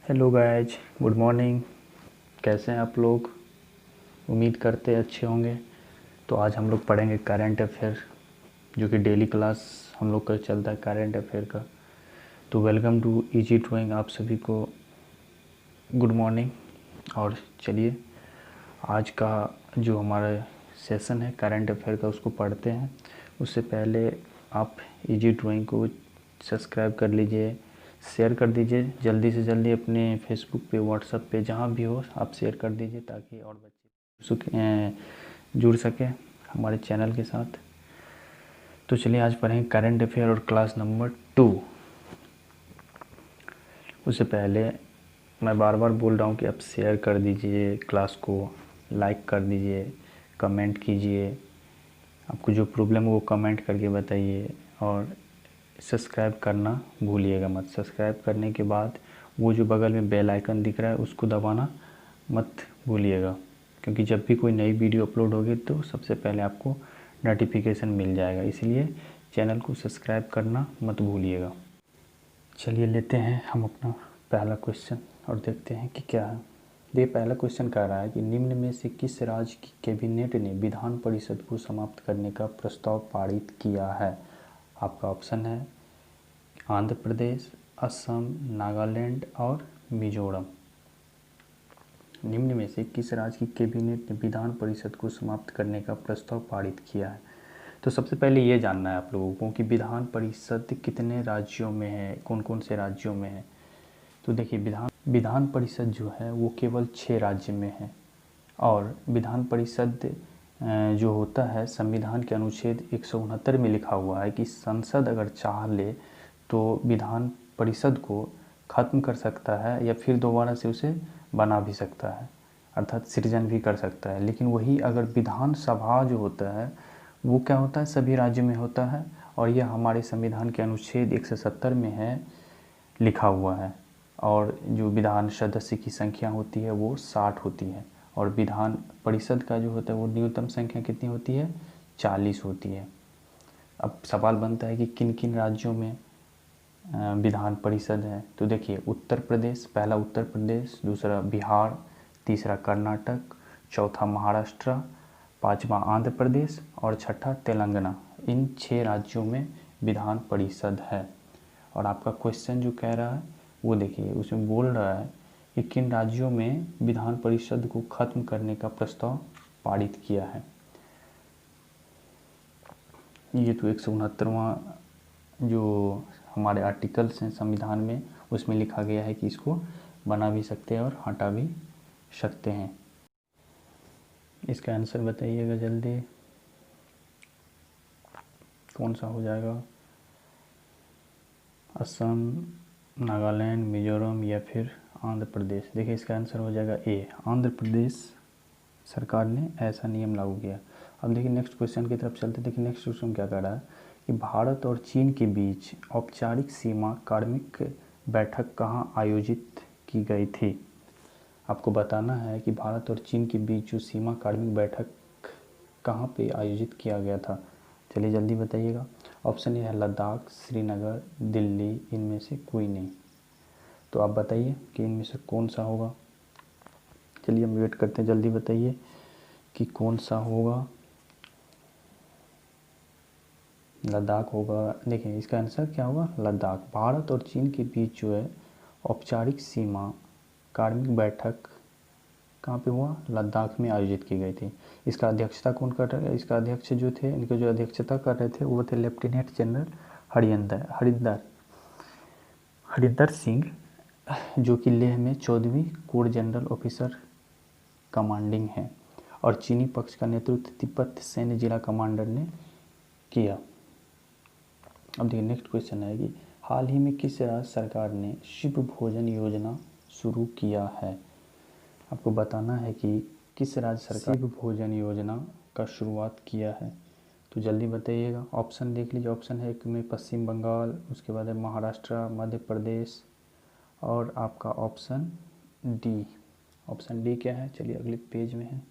Hello guys, good morning. कैसे हैं आप लोग? उम्मीद करते अच्छे होंगे। तो आज हम लोग पढ़ेंगे करंट अफेयर, जो कि डेली क्लास हम लोग का चलता है करंट अफेयर का। तो वेलकम टू इजी ड्राइंग, आप सभी को गुड मॉर्निंग। और चलिए आज का जो हमारा सेशन है करंट अफेयर का उसको पढ़ते हैं। उससे पहले आप इजी ड्राइंग को सब्सक्राइब कर लीजिए, शेयर कर दीजिए जल्दी से जल्दी अपने फेसबुक पे, व्हाट्सएप पे, जहाँ भी हो आप शेयर कर दीजिए ताकि और बच्चे जुड़ सके हमारे चैनल के साथ। तो चलिए आज पढ़ेंगे करंट अफेयर और क्लास नंबर 2। उससे पहले मैं बार बार बोल रहा हूँ कि आप शेयर कर दीजिए क्लास को, लाइक कर दीजिए, कमेंट कीजिए। आपको जो प्रॉब्लम है वो कमेंट करके बताइए और सब्सक्राइब करना भूलिएगा मत। सब्सक्राइब करने के बाद वो जो बगल में बेल आइकन दिख रहा है उसको दबाना मत भूलिएगा, क्योंकि जब भी कोई नई वीडियो अपलोड होगी तो सबसे पहले आपको नोटिफिकेशन मिल जाएगा। इसलिए चैनल को सब्सक्राइब करना मत भूलिएगा। चलिए लेते हैं हम अपना पहला क्वेश्चन और देखते हैं कि क्या है। ये पहला क्वेश्चन कह रहा है कि निम्न में से किस राज्य की कैबिनेट ने विधान परिषद को समाप्त करने का प्रस्ताव पारित किया है? आपका ऑप्शन है आंध्र प्रदेश, असम, नागालैंड और मिजोरम। निम्न में से किस राज्य की कैबिनेट ने विधान परिषद को समाप्त करने का प्रस्ताव पारित किया है? तो सबसे पहले ये जानना है आप लोगों को कि विधान परिषद कितने राज्यों में है, कौन कौन से राज्यों में है। तो देखिए विधान परिषद जो है वो केवल 6 राज्य में है। और विधान परिषद जो होता है संविधान के अनुच्छेद 169 में लिखा हुआ है कि संसद अगर चाह ले तो विधान परिषद को ख़त्म कर सकता है या फिर दोबारा से उसे बना भी सकता है, अर्थात सृजन भी कर सकता है। लेकिन वही अगर विधानसभा जो होता है वो क्या होता है, सभी राज्यों में होता है। और यह हमारे संविधान के अनुच्छेद 170 में है, लिखा हुआ है। और जो विधान सदस्य की संख्या होती है वो 60 होती है। और विधान परिषद का जो होता है वो न्यूनतम संख्या कितनी होती है, 40 होती है। अब सवाल बनता है कि किन किन राज्यों में विधान परिषद है। तो देखिए उत्तर प्रदेश, पहला उत्तर प्रदेश, दूसरा बिहार, तीसरा कर्नाटक, चौथा महाराष्ट्र, पांचवा आंध्र प्रदेश और छठा तेलंगाना। इन 6 राज्यों में विधान परिषद है। और आपका क्वेश्चन जो कह रहा है वो देखिए उसमें बोल रहा है कि किन राज्यों में विधान परिषद को ख़त्म करने का प्रस्ताव पारित किया है। ये तो 169वां जो हमारे आर्टिकल्स हैं संविधान में उसमें लिखा गया है कि इसको बना भी सकते हैं और हटा भी सकते हैं। इसका आंसर बताइएगा जल्दी, कौन सा हो जाएगा? असम, नागालैंड, मिजोरम या फिर आंध्र प्रदेश। देखिए इसका आंसर हो जाएगा ए, आंध्र प्रदेश सरकार ने ऐसा नियम लागू किया। अब देखिए नेक्स्ट क्वेश्चन की तरफ चलते। देखिए नेक्स्ट क्वेश्चन क्या कह रहा है कि भारत और चीन के बीच औपचारिक सीमा कार्मिक बैठक कहाँ आयोजित की गई थी? आपको बताना है कि भारत और चीन के बीच जो सीमा कार्मिक बैठक कहाँ पे आयोजित किया गया था। चलिए जल्दी बताइएगा। ऑप्शन ए है लद्दाख, श्रीनगर, दिल्ली, इनमें से कोई नहीं। तो आप बताइए कि इनमें से कौन सा होगा। चलिए हम वेट करते हैं, जल्दी बताइए कि कौन सा होगा। लद्दाख होगा। देखिए इसका आंसर क्या होगा, लद्दाख। भारत और चीन के बीच जो है औपचारिक सीमा कार्मिक बैठक कहाँ पे हुआ, लद्दाख में आयोजित की गई थी। इसका अध्यक्षता कौन कर रहे? इसका अध्यक्ष जो थे, इनके जो अध्यक्षता कर रहे थे वो थे लेफ्टिनेंट जनरल हरिंदर सिंह, जो कि लेह में 14वीं कोर जनरल ऑफिसर कमांडिंग है। और चीनी पक्ष का नेतृत्व तिब्बत सैन्य जिला कमांडर ने किया। अब देखिए नेक्स्ट क्वेश्चन है कि हाल ही में किस राज्य सरकार ने शिव भोजन योजना शुरू किया है? आपको बताना है कि किस राज्य सरकार शिव भोजन योजना का शुरुआत किया है। तो जल्दी बताइएगा। ऑप्शन देख लीजिए। ऑप्शन है एक में पश्चिम बंगाल, उसके बाद है महाराष्ट्र, मध्य प्रदेश और आपका ऑप्शन डी। ऑप्शन डी क्या है? चलिए अगले पेज में है,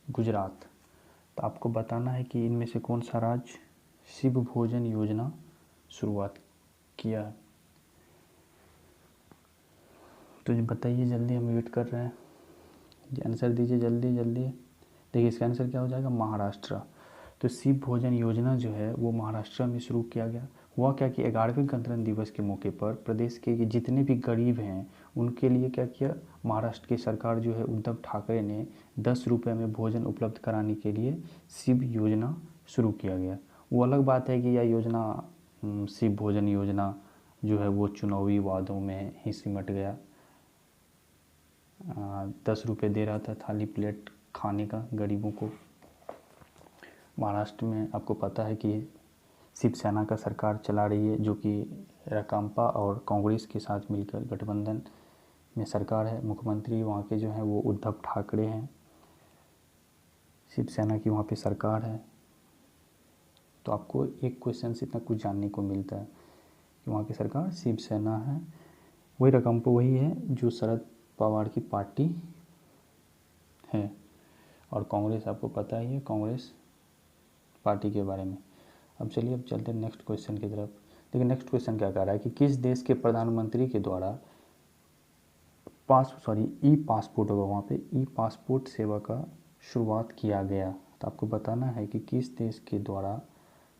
गुजरात। तो आपको बताना है कि इनमें से कौन सा राज्य शिव भोजन योजना शुरुआत किया है। तो बताइए जल्दी, हम वेट कर रहे हैं, आंसर दीजिए जल्दी जल्दी। देखिए इसका आंसर क्या हो जाएगा, महाराष्ट्र। तो शिव भोजन योजना जो है वो महाराष्ट्र में शुरू किया गया। हुआ क्या कि 11वें गणतंत्र दिवस के मौके पर प्रदेश के जितने भी गरीब हैं उनके लिए क्या किया, महाराष्ट्र की सरकार जो है उद्धव ठाकरे ने 10 रुपये में भोजन उपलब्ध कराने के लिए शिव योजना शुरू किया गया। वो अलग बात है कि यह योजना शिव भोजन योजना जो है वो चुनावी वादों में ही सिमट गया। 10 रुपये दे रहा था थाली प्लेट खाने का गरीबों को। महाराष्ट्र में आपको पता है कि शिवसेना का सरकार चला रही है, जो कि राकांपा और कांग्रेस के साथ मिलकर गठबंधन में सरकार है। मुख्यमंत्री वहाँ के जो हैं वो उद्धव ठाकरे हैं, शिवसेना की वहाँ पे सरकार है। तो आपको एक क्वेश्चन से इतना कुछ जानने को मिलता है कि वहाँ की सरकार शिवसेना है, वही राकांपा वही है जो शरद पवार की पार्टी है, और कांग्रेस आपको पता ही है, कांग्रेस पार्टी के बारे में। अब चलिए अब चलते हैं नेक्स्ट क्वेश्चन की तरफ। देखिए नेक्स्ट क्वेश्चन क्या कह रहा है कि किस देश के प्रधानमंत्री के द्वारा ई पासपोर्ट होगा वहाँ पे, ई पासपोर्ट सेवा का शुरुआत किया गया। तो आपको बताना है कि किस देश के द्वारा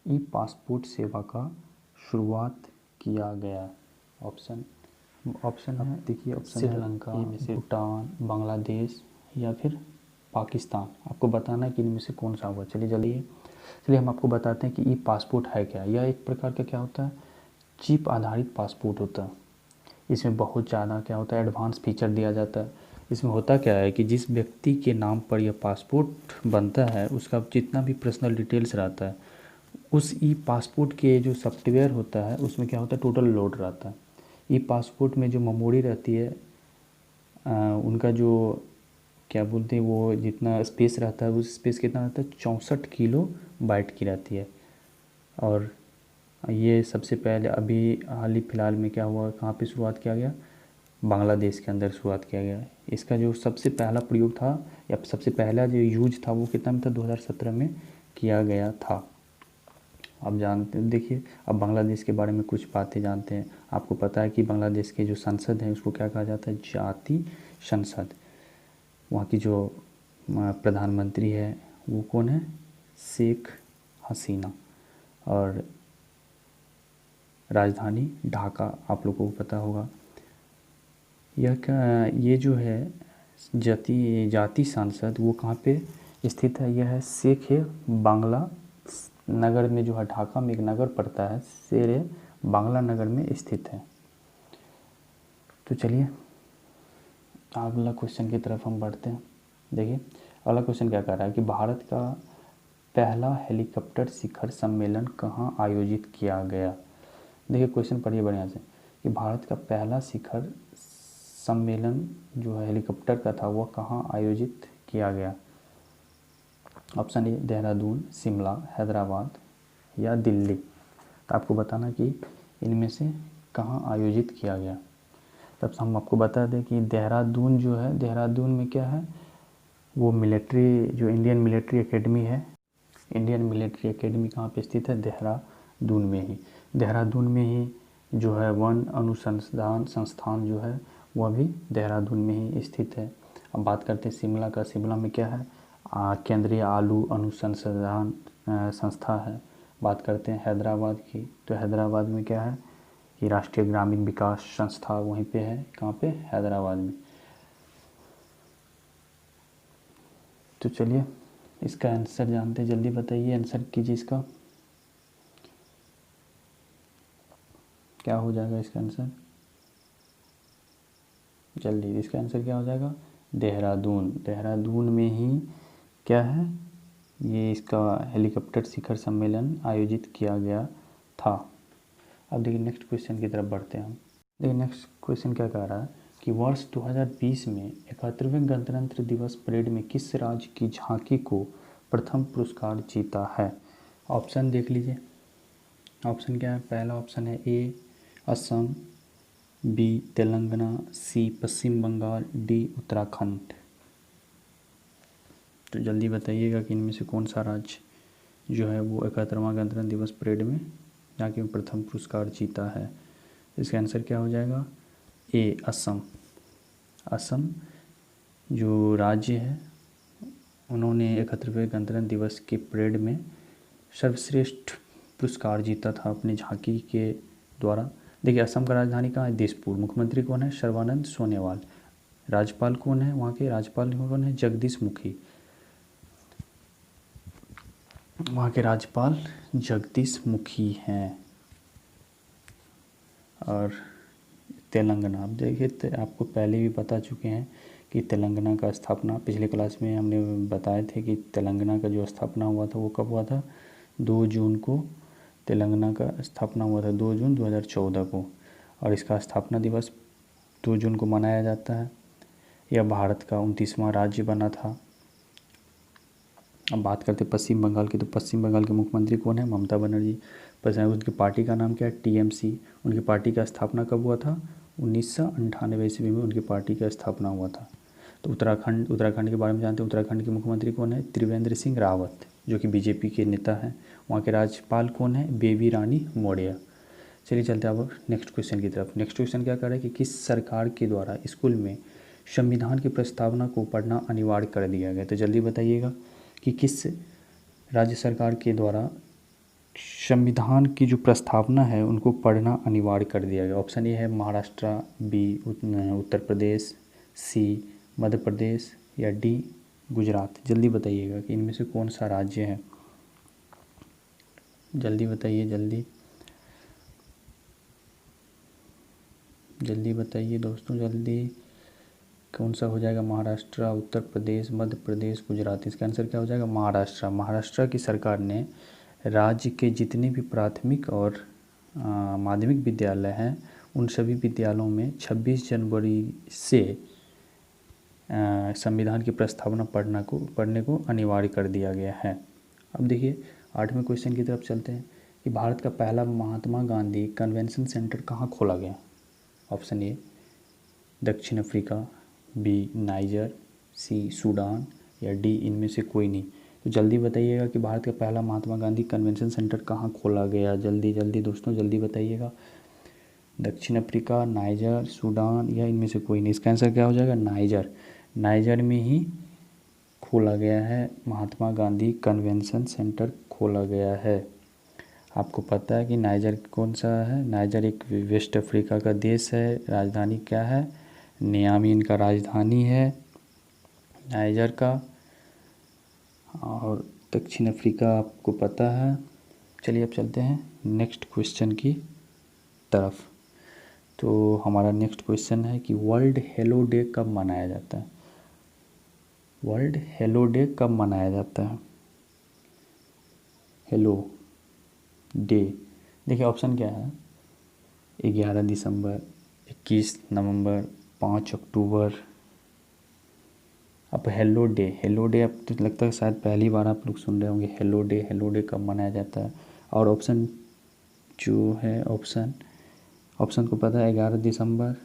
ई पासपोर्ट सेवा का शुरुआत किया गया। ऑप्शन है, देखिए ऑप्शन श्रीलंका, भूटान, बांग्लादेश या फिर पाकिस्तान। आपको बताना है कि इनमें से कौन सा होगा। चलिए हम आपको बताते हैं कि ई पासपोर्ट है क्या। यह एक प्रकार का क्या होता है, चिप आधारित पासपोर्ट होता है। इसमें बहुत ज़्यादा क्या होता है, एडवांस फीचर दिया जाता है। इसमें होता क्या है कि जिस व्यक्ति के नाम पर यह पासपोर्ट बनता है उसका जितना भी पर्सनल डिटेल्स रहता है उस ई पासपोर्ट के जो सॉफ्टवेयर होता है उसमें क्या होता है, टोटल लोड रहता है। ई पासपोर्ट में जो मेमोरी रहती है उनका जो क्या बोलते हैं वो जितना स्पेस रहता है उस स्पेस कितना रहता है, 64 किलो बाइट की रहती है। और ये सबसे पहले अभी हाल ही फ़िलहाल में क्या हुआ, कहाँ पे शुरुआत किया गया, बांग्लादेश के अंदर शुरुआत किया गया। इसका जो सबसे पहला प्रयोग था या सबसे पहला जो यूज था वो कितना में था, 2017 में किया गया था। आप जानते हैं, देखिए अब बांग्लादेश के बारे में कुछ बातें जानते हैं। आपको पता है कि बांग्लादेश के जो संसद है उसको क्या कहा जाता है, जाति संसद। वहाँ की जो प्रधानमंत्री है वो कौन है, शेख हसीना, और राजधानी ढाका आप लोगों को पता होगा। ये जो है जाति संसद वो कहाँ पे स्थित है, यह है शेख बांग्ला नगर में, जो है ढाका में एक नगर पड़ता है, शेर बांग्ला नगर में स्थित है। तो चलिए अगला क्वेश्चन की तरफ हम बढ़ते हैं। देखिए अगला क्वेश्चन क्या कर रहा है कि भारत का पहला हेलीकॉप्टर शिखर सम्मेलन कहाँ आयोजित किया गया। देखिए क्वेश्चन पढ़िए बढ़िया से कि भारत का पहला शिखर सम्मेलन जो है हेलीकॉप्टर का था वह कहाँ आयोजित किया गया। ऑप्शन ए देहरादून, शिमला, हैदराबाद या दिल्ली। तो आपको बताना कि इनमें से कहाँ आयोजित किया गया। तब हम आपको बता दें कि देहरादून जो है, देहरादून में क्या है, वो मिलिट्री जो इंडियन मिलिट्री एकेडमी है, इंडियन मिलिट्री एकेडमी कहाँ पे स्थित है, देहरादून में ही। देहरादून में ही जो है वन अनुसंधान संस्थान जो है वह भी देहरादून में ही स्थित है। अब बात करते हैं शिमला का। शिमला में क्या है, केंद्रीय आलू अनुसंधान संस्था है। बात करते हैं हैदराबाद की, तो हैदराबाद में क्या है कि राष्ट्रीय ग्रामीण विकास संस्था वहीं पे है, कहाँ पे, हैदराबाद में। तो चलिए इसका आंसर जानते हैं, जल्दी बताइए, आंसर कीजिए इसका क्या हो जाएगा। इसका आंसर जल्दी, इसका आंसर क्या हो जाएगा, देहरादून। देहरादून में ही क्या है, ये इसका हेलीकॉप्टर शिखर सम्मेलन आयोजित किया गया था। अब देखिए नेक्स्ट क्वेश्चन की तरफ बढ़ते हैं हम। देखिए नेक्स्ट क्वेश्चन क्या कह रहा है कि वर्ष 2020 में 71वें गणतंत्र दिवस परेड में किस राज्य की झांकी को प्रथम पुरस्कार जीता है। ऑप्शन देख लीजिए, ऑप्शन क्या है, पहला ऑप्शन है ए असम, बी तेलंगाना, सी पश्चिम बंगाल, डी उत्तराखंड। तो जल्दी बताइएगा कि इनमें से कौन सा राज्य जो है वो 71वां गणतंत्र दिवस परेड में जाके प्रथम पुरस्कार जीता है। इसका आंसर क्या हो जाएगा, ए असम। असम जो राज्य है, उन्होंने 71वें गणतंत्र दिवस के परेड में सर्वश्रेष्ठ पुरस्कार जीता था अपनी झांकी के द्वारा। देखिए असम का राजधानी कहाँ है? दिसपुर। मुख्यमंत्री कौन है? सर्बानंद सोनोवाल। राज्यपाल कौन है वहाँ के? राज्यपाल कौन है? जगदीश मुखी। वहाँ के राज्यपाल जगदीश मुखी हैं। और तेलंगाना, आप देखिए आपको पहले भी बता चुके हैं कि तेलंगाना का स्थापना पिछले क्लास में हमने बताए थे कि तेलंगाना का जो स्थापना हुआ था वो कब हुआ था? 2 जून को तेलंगाना का स्थापना हुआ था, 2 जून 2014 को। और इसका स्थापना दिवस 2 जून को मनाया जाता है। यह भारत का 29वां राज्य बना था। अब बात करते पश्चिम बंगाल की, तो पश्चिम बंगाल के मुख्यमंत्री कौन है? ममता बनर्जी। उनकी पार्टी का नाम क्या है? टीएमसी। उनकी पार्टी का स्थापना कब हुआ था? 1998 ईस्वी में उनकी पार्टी का स्थापना हुआ था। तो उत्तराखंड के बारे में जानते हैं। उत्तराखंड के मुख्यमंत्री कौन है? त्रिवेंद्र सिंह रावत, जो कि बीजेपी के नेता हैं। वहाँ के राज्यपाल कौन है? बेबी रानी मौर्य। चलिए चलते हैं अब नेक्स्ट क्वेश्चन की तरफ। नेक्स्ट क्वेश्चन क्या कर रहा है कि किस सरकार के द्वारा स्कूल में संविधान की प्रस्तावना को पढ़ना अनिवार्य कर दिया गया? तो जल्दी बताइएगा कि किस राज्य सरकार के द्वारा संविधान की जो प्रस्तावना है उनको पढ़ना अनिवार्य कर दिया गया। ऑप्शन ए है महाराष्ट्र, बी उत्तर प्रदेश, सी मध्य प्रदेश या डी गुजरात। जल्दी बताइएगा कि इनमें से कौन सा राज्य है। जल्दी बताइए, जल्दी जल्दी बताइए दोस्तों, जल्दी। कौन सा हो जाएगा? महाराष्ट्र, उत्तर प्रदेश, मध्य प्रदेश, गुजरात। इसका आंसर क्या हो जाएगा? महाराष्ट्र। महाराष्ट्र की सरकार ने राज्य के जितने भी प्राथमिक और माध्यमिक विद्यालय हैं उन सभी विद्यालयों में 26 जनवरी से संविधान की प्रस्तावना पढ़ने को अनिवार्य कर दिया गया है। अब देखिए 8वें क्वेश्चन की तरफ चलते हैं कि भारत का पहला महात्मा गांधी कन्वेंशन सेंटर कहाँ खोला गया? ऑप्शन ए दक्षिण अफ्रीका, बी नाइजर, सी सूडान या डी इनमें से कोई नहीं। तो जल्दी बताइएगा कि भारत का पहला महात्मा गांधी कन्वेंशन सेंटर कहाँ खोला गया? जल्दी जल्दी दोस्तों, जल्दी बताइएगा। दक्षिण अफ्रीका, नाइजर, सूडान या इनमें से कोई नहीं। इसका आंसर क्या हो जाएगा? नाइजर। नाइजर में ही खोला गया है, महात्मा गांधी कन्वेंशन सेंटर खोला गया है। आपको पता है कि नाइजर कौन सा है? नाइजर एक वेस्ट अफ्रीका का देश है। राजधानी क्या है? नियामी इनका राजधानी है नाइजर का। और दक्षिण अफ्रीका आपको पता है। चलिए अब चलते हैं नेक्स्ट क्वेश्चन की तरफ। तो हमारा नेक्स्ट क्वेश्चन है कि वर्ल्ड हेलो डे कब मनाया जाता है? वर्ल्ड हेलो डे कब मनाया जाता है? हेलो डे, देखिए ऑप्शन क्या है? 11 दिसंबर, 21 नवंबर, 5 अक्टूबर। अब हेलो डे अब तो लगता है शायद पहली बार आप लोग सुन रहे होंगे। हेलो डे कब मनाया जाता है? और ऑप्शन जो है ऑप्शन को पता है? 11 दिसंबर,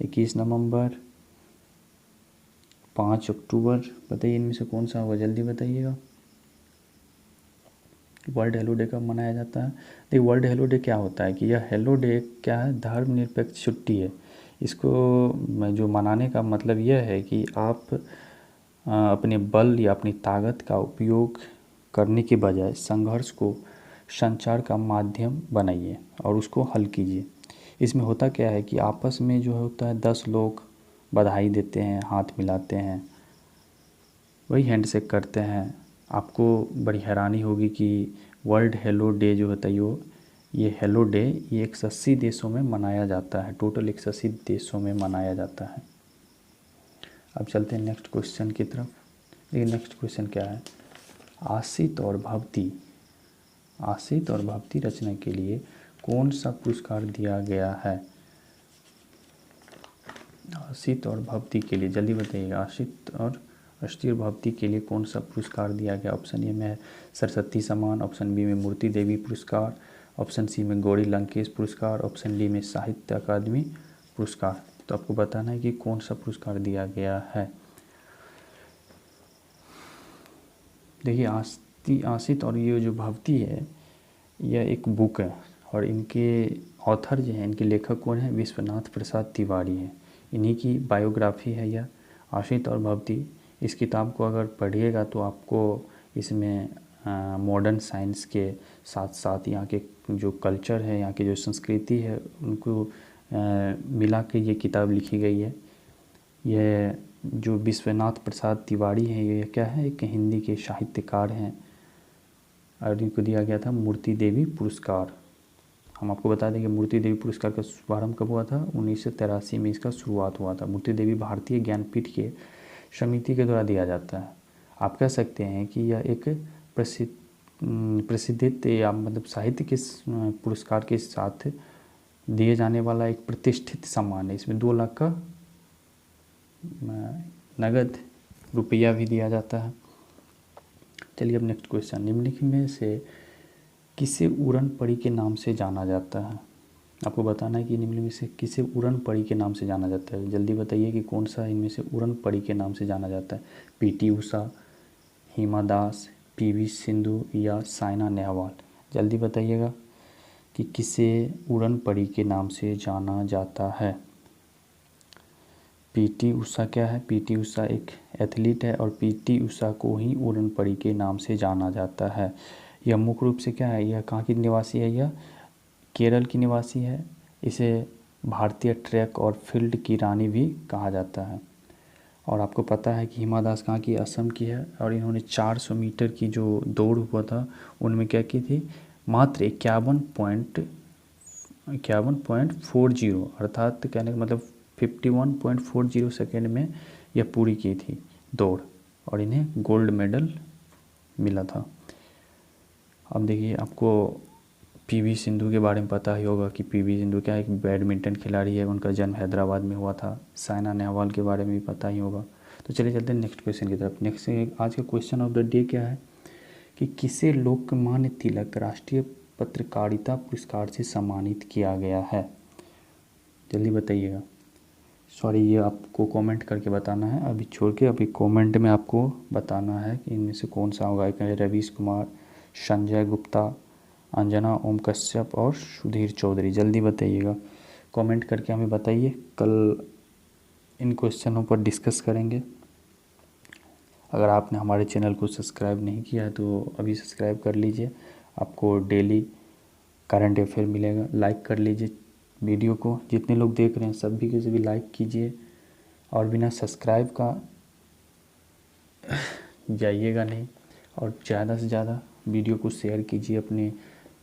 21 नवंबर, 5 अक्टूबर। बताइए इनमें से कौन सा होगा? जल्दी बताइएगा। वर्ल्ड हेलो डे कब मनाया जाता है? देखिए वर्ल्ड हेलो डे क्या होता है कि यह हेलो डे क्या है? धर्मनिरपेक्ष छुट्टी है। इसको जो मनाने का मतलब यह है कि आप अपने बल या अपनी ताकत का उपयोग करने के बजाय संघर्ष को संचार का माध्यम बनाइए और उसको हल कीजिए। इसमें होता क्या है कि आपस में जो होता है 10 लोग बधाई देते हैं, हाथ मिलाते हैं, वही हैंडशेक करते हैं। आपको बड़ी हैरानी होगी कि वर्ल्ड हेलो डे जो होता है ये हेलो डे ये 180 देशों में मनाया जाता है। टोटल 180 देशों में मनाया जाता है। अब चलते हैं नेक्स्ट क्वेश्चन की तरफ। देखिए नेक्स्ट क्वेश्चन क्या है? आसित और भवती रचना के लिए कौन सा पुरस्कार दिया गया है? आसित और भवती के लिए जल्दी बताइएगा। आसित और अष्टीर भवती के लिए कौन सा पुरस्कार दिया गया? ऑप्शन ए में है सरस्वती सम्मान, ऑप्शन बी में मूर्ति देवी पुरस्कार, ऑप्शन सी में गौरी लंकेश पुरस्कार, ऑप्शन डी में साहित्य अकादमी पुरस्कार। तो आपको बताना है कि कौन सा पुरस्कार दिया गया है। देखिए आसित और ये जो भवती है यह एक बुक है और इनके ऑथर जो हैं, इनके लेखक कौन हैं? विश्वनाथ प्रसाद तिवारी हैं। इन्हीं की बायोग्राफी है यह, आशित और भवती। इस किताब को अगर पढ़िएगा तो आपको इसमें मॉडर्न साइंस के साथ साथ यहाँ के जो कल्चर है, यहाँ की जो संस्कृति है, उनको मिला के ये किताब लिखी गई है। यह जो विश्वनाथ प्रसाद तिवारी हैं, ये क्या है? एक हिंदी के साहित्यकार हैं और इनको दिया गया था मूर्ति देवी पुरस्कार। हम आपको बता दें कि मूर्ति देवी पुरस्कार का शुभारंभ कब हुआ था? 1983 में इसका शुरुआत हुआ था। मूर्ति देवी भारतीय ज्ञानपीठ के समिति के द्वारा दिया जाता है। आप कह सकते हैं कि यह एक प्रसिद्ध या मतलब साहित्य के पुरस्कार के साथ दिए जाने वाला एक प्रतिष्ठित सम्मान है। इसमें 2 लाख का नगद रुपया भी दिया जाता है। चलिए अब नेक्स्ट क्वेश्चन, निम्नलिखित में से किसे उड़न परी के नाम से जाना जाता है? आपको बताना है कि निम्नलिखित में से किसे उड़न परी के नाम से जाना जाता है। जल्दी बताइए कि कौन सा इनमें से उड़न परी के नाम से जाना जाता है? पीटी उषा, हिमा दास, पीवी सिंधु या साइना नेहवाल। जल्दी बताइएगा कि किसे उड़न परी के नाम से जाना जाता है। पीटी उषा क्या है? पीटी उषा एक एथलीट है और पीटी उषा को ही उड़न परी के नाम से जाना जाता है। यह मुख्य रूप से क्या है? यह कहाँ की निवासी है? यह केरल की निवासी है। इसे भारतीय ट्रैक और फील्ड की रानी भी कहा जाता है। और आपको पता है कि हिमा दास कहाँ की? असम की है। और इन्होंने 400 मीटर की जो दौड़ हुआ था उनमें क्या की थी? मात्र 51.40 अर्थात कहने का मतलब 51.40 सेकेंड में यह पूरी की थी दौड़ और इन्हें गोल्ड मेडल मिला था। अब देखिए, आपको पीवी सिंधु के बारे में पता ही होगा कि पीवी सिंधु क्या है? एक बैडमिंटन खिलाड़ी है, उनका जन्म हैदराबाद में हुआ था। साइना नेहवाल के बारे में भी पता ही होगा। तो चलिए चलते हैं नेक्स्ट क्वेश्चन की तरफ। नेक्स्ट आज का क्वेश्चन ऑफ द डे क्या है कि किसे लोकमान्य तिलक राष्ट्रीय पत्रकारिता पुरस्कार से सम्मानित किया गया है? जल्दी बताइएगा। सॉरी, ये आपको कमेंट करके बताना है, अभी छोड़ के अभी कमेंट में आपको बताना है कि इनमें से कौन सा होगा। एक रवीश कुमार, संजय गुप्ता, अंजना ओम कश्यप और सुधीर चौधरी। जल्दी बताइएगा, कमेंट करके हमें बताइए। कल इन क्वेश्चनों पर डिस्कस करेंगे। अगर आपने हमारे चैनल को सब्सक्राइब नहीं किया है तो अभी सब्सक्राइब कर लीजिए, आपको डेली करंट अफेयर मिलेगा। लाइक कर लीजिए वीडियो को, जितने लोग देख रहे हैं सभी के सभी लाइक कीजिए और बिना सब्सक्राइब का जाइएगा नहीं। और ज़्यादा से ज़्यादा वीडियो को शेयर कीजिए, अपने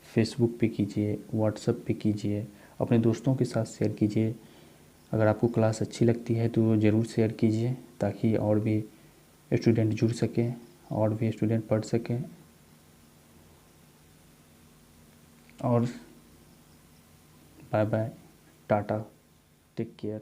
फेसबुक पे कीजिए, व्हाट्सएप पे कीजिए, अपने दोस्तों के साथ शेयर कीजिए। अगर आपको क्लास अच्छी लगती है तो ज़रूर शेयर कीजिए ताकि और भी स्टूडेंट जुड़ सकें और भी स्टूडेंट पढ़ सकें। और bye bye, tata, take care.